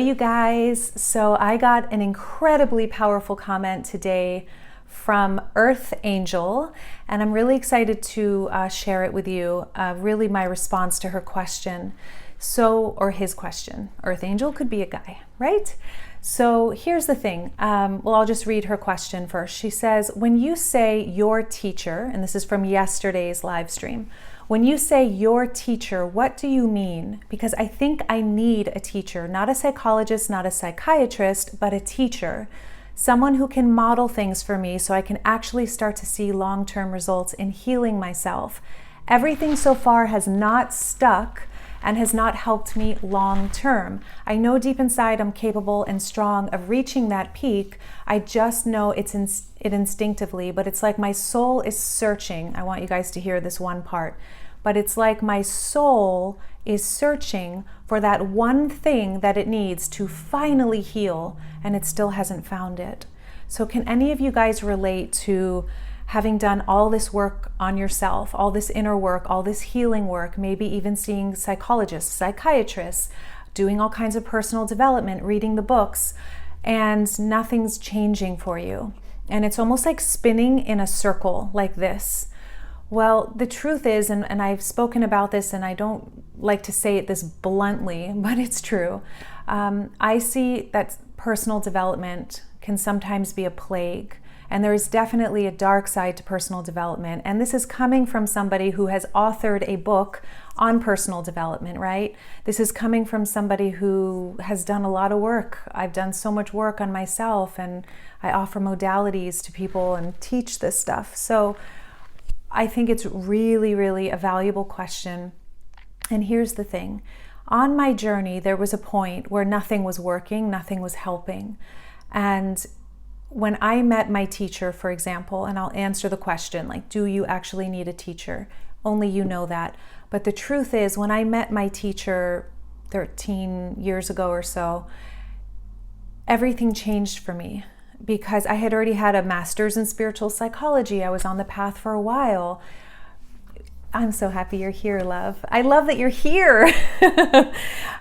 You guys, so I got an incredibly powerful comment today from Earth Angel, and I'm really excited to share it with you. Really my response to her question. Or his question. Earth Angel could be a guy, right? So here's the thing. I'll just read her question first. She says, when you say your teacher, and this is from yesterday's live stream, when you say your teacher, what do you mean? Because I think I need a teacher, not a psychologist, not a psychiatrist, but a teacher. Someone who can model things for me so I can actually start to see long-term results in healing myself. Everything so far has not stuck and has not helped me long-term. I know deep inside I'm capable and strong of reaching that peak. I just know it instinctively, but it's like my soul is searching. I want you guys to hear this one part. But it's like my soul is searching for that one thing that it needs to finally heal, and it still hasn't found it. So can any of you guys relate to having done all this work on yourself, all this inner work, all this healing work, maybe even seeing psychologists, psychiatrists, doing all kinds of personal development, reading the books, and nothing's changing for you? And it's almost like spinning in a circle like this. Well, the truth is, and I've spoken about this, and I don't like to say it this bluntly, but it's true. I see that personal development can sometimes be a plague. And there is definitely a dark side to personal development. And this is coming from somebody who has authored a book on personal development, right? This is coming from somebody who has done a lot of work. I've done so much work on myself, and I offer modalities to people and teach this stuff. So I think it's really, really a valuable question. And here's the thing. On my journey, there was a point where nothing was working, nothing was helping. And when I met my teacher, for example, and I'll answer the question, like, do you actually need a teacher? Only you know that. But the truth is, when I met my teacher 13 years ago or so, everything changed for me because I had already had a master's in spiritual psychology. I was on the path for a while. I'm so happy you're here, love. I love that you're here.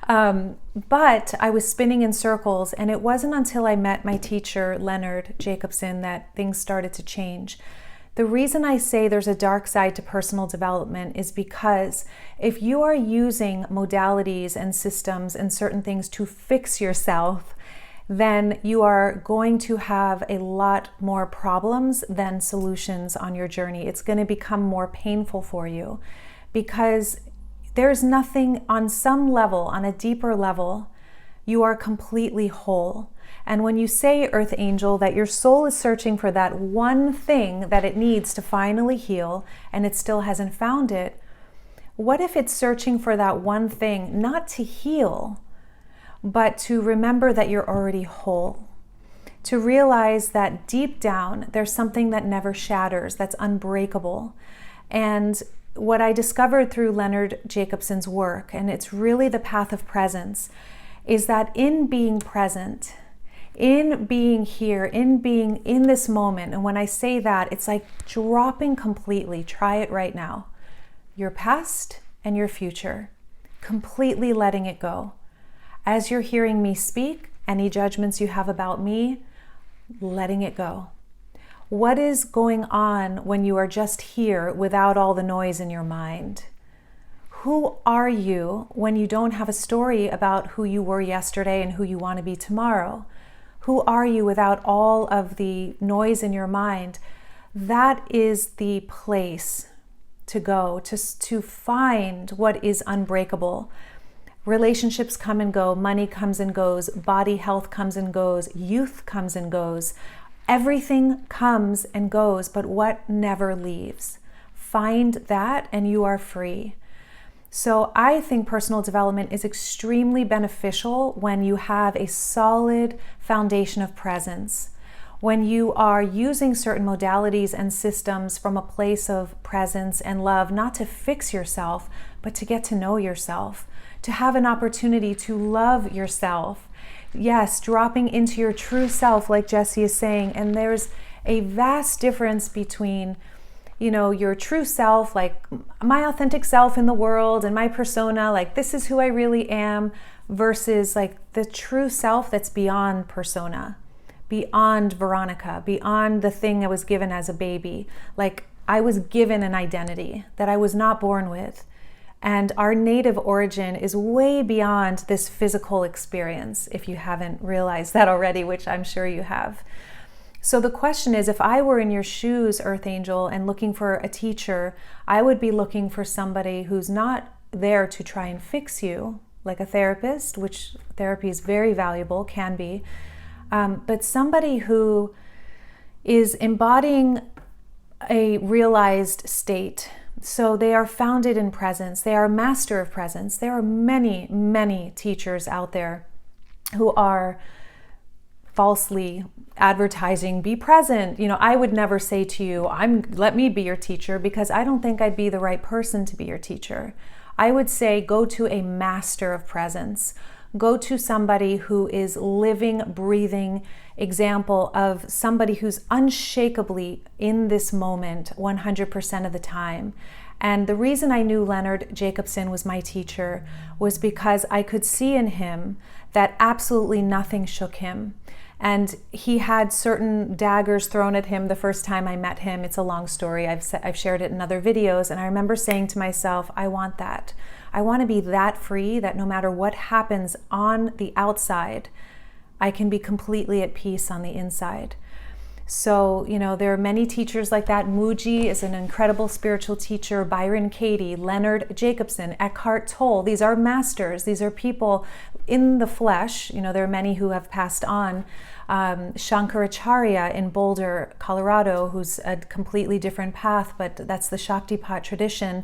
But I was spinning in circles, and it wasn't until I met my teacher, Leonard Jacobson, that things started to change. The reason I say there's a dark side to personal development is because if you are using modalities and systems and certain things to fix yourself, then you are going to have a lot more problems than solutions on your journey. It's going to become more painful for you because there's nothing on some level, on a deeper level, you are completely whole. And when you say, Earth Angel, that your soul is searching for that one thing that it needs to finally heal and it still hasn't found it, what if it's searching for that one thing, not to heal, but to remember that you're already whole, to realize that deep down there's something that never shatters, that's unbreakable. And what I discovered through Leonard Jacobson's work, and it's really the path of presence, is that in being present, in being here, in being in this moment, and when I say that, it's like dropping completely, try it right now, your past and your future, completely letting it go. As you're hearing me speak, any judgments you have about me, letting it go. What is going on when you are just here without all the noise in your mind? Who are you when you don't have a story about who you were yesterday and who you want to be tomorrow? Who are you without all of the noise in your mind? That is the place to go, to find what is unbreakable. Relationships come and go, money comes and goes, body health comes and goes, youth comes and goes. Everything comes and goes, but what never leaves? Find that and you are free. So I think personal development is extremely beneficial when you have a solid foundation of presence. When you are using certain modalities and systems from a place of presence and love, not to fix yourself, but to get to know yourself, to have an opportunity to love yourself. Yes, dropping into your true self, like Jessie is saying, and there's a vast difference between, you know, your true self, like my authentic self in the world and my persona, like this is who I really am, versus like the true self that's beyond persona, beyond Veronica, beyond the thing I was given as a baby. Like I was given an identity that I was not born with. And our native origin is way beyond this physical experience, if you haven't realized that already, which I'm sure you have. So the question is, if I were in your shoes, Earth Angel, and looking for a teacher, I would be looking for somebody who's not there to try and fix you, like a therapist, which therapy is very valuable, can be, but somebody who is embodying a realized state. So they are founded in presence. They are a master of presence. There are many, many teachers out there who are falsely advertising, be present. You know, I would never say to you, let me be your teacher, because I don't think I'd be the right person to be your teacher. I would say, go to a master of presence. Go to somebody who is living, breathing example of somebody who's unshakably in this moment 100% of the time. And the reason I knew Leonard Jacobson was my teacher was because I could see in him that absolutely nothing shook him. And he had certain daggers thrown at him the first time I met him. It's a long story. I've shared it in other videos. And I remember saying to myself, I want that. I want to be that free that no matter what happens on the outside, I can be completely at peace on the inside. So, you know, there are many teachers like that. Mooji is an incredible spiritual teacher. Byron Katie, Leonard Jacobson, Eckhart Tolle. These are masters. These are people in the flesh. You know, there are many who have passed on. Shankaracharya in Boulder, Colorado, who's a completely different path, but that's the Shaktipat tradition.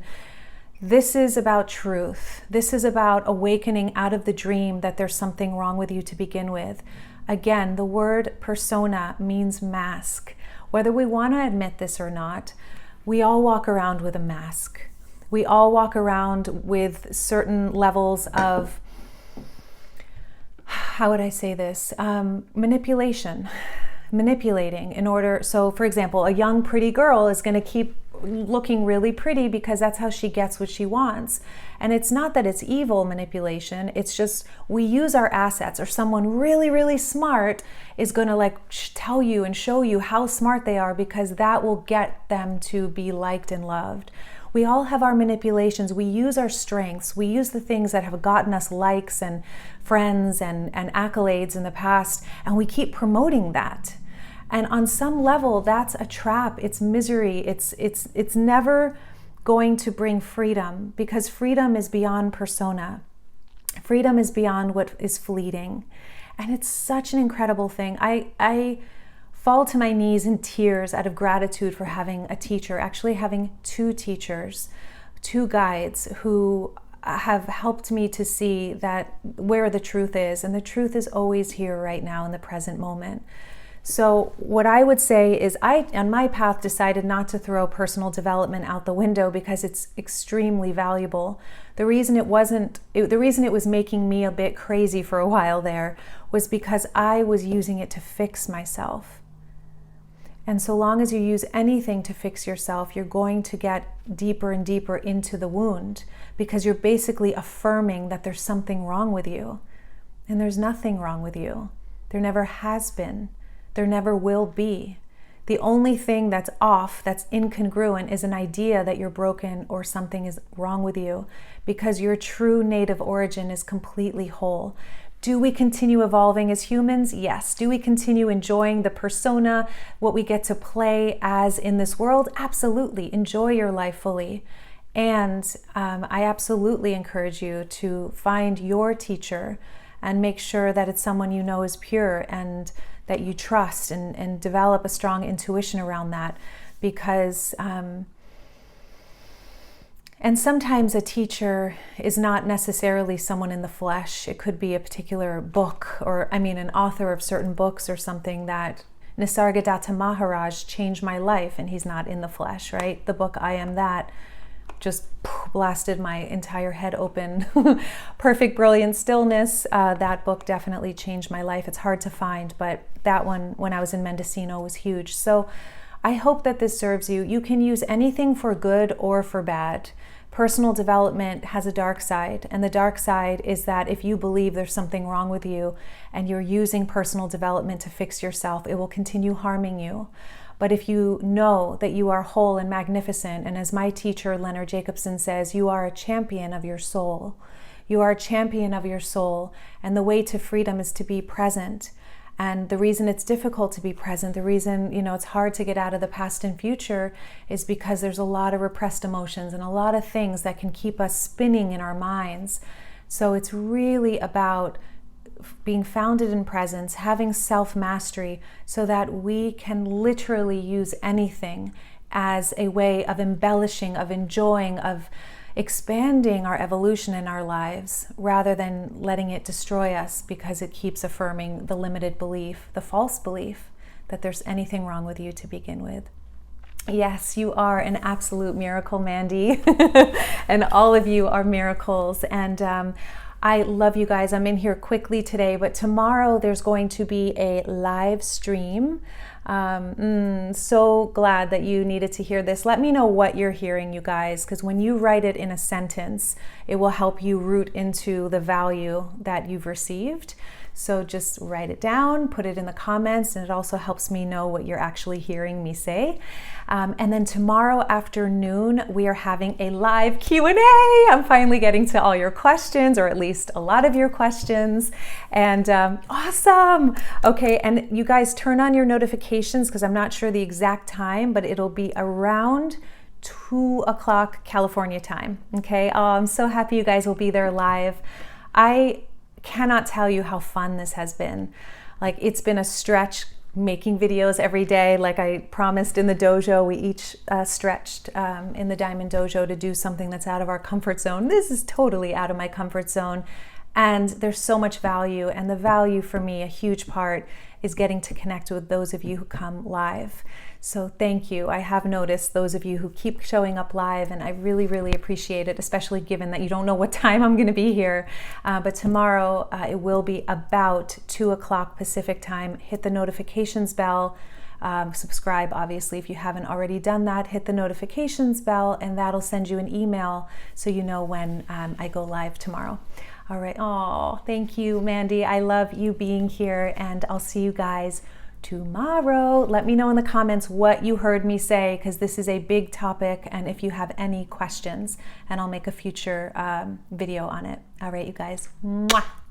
This is about truth. This is about awakening out of the dream that there's something wrong with you to begin with. Again, the word persona means mask. Whether we want to admit this or not, we all walk around with a mask. We all walk around with certain levels of, how would I say this? Manipulating in order. So for example, a young pretty girl is going to keep looking really pretty because that's how she gets what she wants. And it's not that it's evil manipulation, it's just we use our assets, or someone really, really smart is going to like tell you and show you how smart they are because that will get them to be liked and loved. We all have our manipulations. We use our strengths. We use the things that have gotten us likes and friends and accolades in the past, and we keep promoting that. And on some level, that's a trap. It's misery. It's never going to bring freedom, because freedom is beyond persona. Freedom is beyond what is fleeting. And it's such an incredible thing. I fall to my knees in tears out of gratitude for having a teacher, actually having two teachers, two guides who have helped me to see that where the truth is. And the truth is always here right now in the present moment. So what I would say is I, on my path, decided not to throw personal development out the window because it's extremely valuable. The reason it was making me a bit crazy for a while there was because I was using it to fix myself. And so long as you use anything to fix yourself, you're going to get deeper and deeper into the wound, because you're basically affirming that there's something wrong with you. And there's nothing wrong with you. There never has been. There never will be. The only thing that's off, that's incongruent, is an idea that you're broken or something is wrong with you, because your true native origin is completely whole. Do we continue evolving as humans? Yes. Do we continue enjoying the persona, what we get to play as in this world? Absolutely. Enjoy your life fully. And I absolutely encourage you to find your teacher and make sure that it's someone you know is pure and that you trust, and develop a strong intuition around that, because and sometimes a teacher is not necessarily someone in the flesh. It could be a particular book, or an author of certain books or something. That Nisargadatta Maharaj changed my life, and he's not in the flesh, right? The book I Am That just blasted my entire head open. Perfect Brilliant Stillness. That book definitely changed my life. It's hard to find, but that one, when I was in Mendocino, was huge. So I hope that this serves you. You can use anything for good or for bad. Personal development has a dark side, and the dark side is that if you believe there's something wrong with you and you're using personal development to fix yourself, it will continue harming you. But if you know that you are whole and magnificent, and as my teacher Leonard Jacobson says, you are a champion of your soul. You are a champion of your soul, and the way to freedom is to be present. And the reason it's difficult to be present, the reason, it's hard to get out of the past and future is because there's a lot of repressed emotions and a lot of things that can keep us spinning in our minds. So it's really about being founded in presence, having self-mastery so that we can literally use anything as a way of embellishing, of enjoying, of expanding our evolution in our lives rather than letting it destroy us because it keeps affirming the limited belief, the false belief that there's anything wrong with you to begin with. Yes, you are an absolute miracle, Mandy, and all of you are miracles. And I love you guys. I'm in here quickly today, but tomorrow there's going to be a live stream. So glad that you needed to hear this. Let me know what you're hearing, you guys, because when you write it in a sentence, it will help you root into the value that you've received. So just write it down, put it in the comments, and it also helps me know what you're actually hearing me say. And then tomorrow afternoon, we are having a live Q&A. I'm finally getting to all your questions, or at least a lot of your questions. And awesome. Okay, and you guys turn on your notifications because I'm not sure the exact time, but it'll be around 2 o'clock California time. Okay, I'm so happy you guys will be there live. I cannot tell you how fun this has been. Like, it's been a stretch making videos every day. Like I promised in the dojo, we each stretched in the Diamond Dojo to do something that's out of our comfort zone. This is totally out of my comfort zone. And there's so much value. And the value for me, a huge part, is getting to connect with those of you who come live. So thank you. I have noticed those of you who keep showing up live, and I really, really appreciate it, especially given that you don't know what time I'm going to be here. But tomorrow it will be about 2 o'clock Pacific time. Hit the notifications bell. Subscribe, obviously, if you haven't already done that. Hit the notifications bell, and that'll send you an email so you know when I go live tomorrow. All right. Oh, thank you, Mandy. I love you being here, and I'll see you guys tomorrow. Let me know in the comments what you heard me say, because this is a big topic, and if you have any questions, and I'll make a future video on it. All right, you guys. Mwah.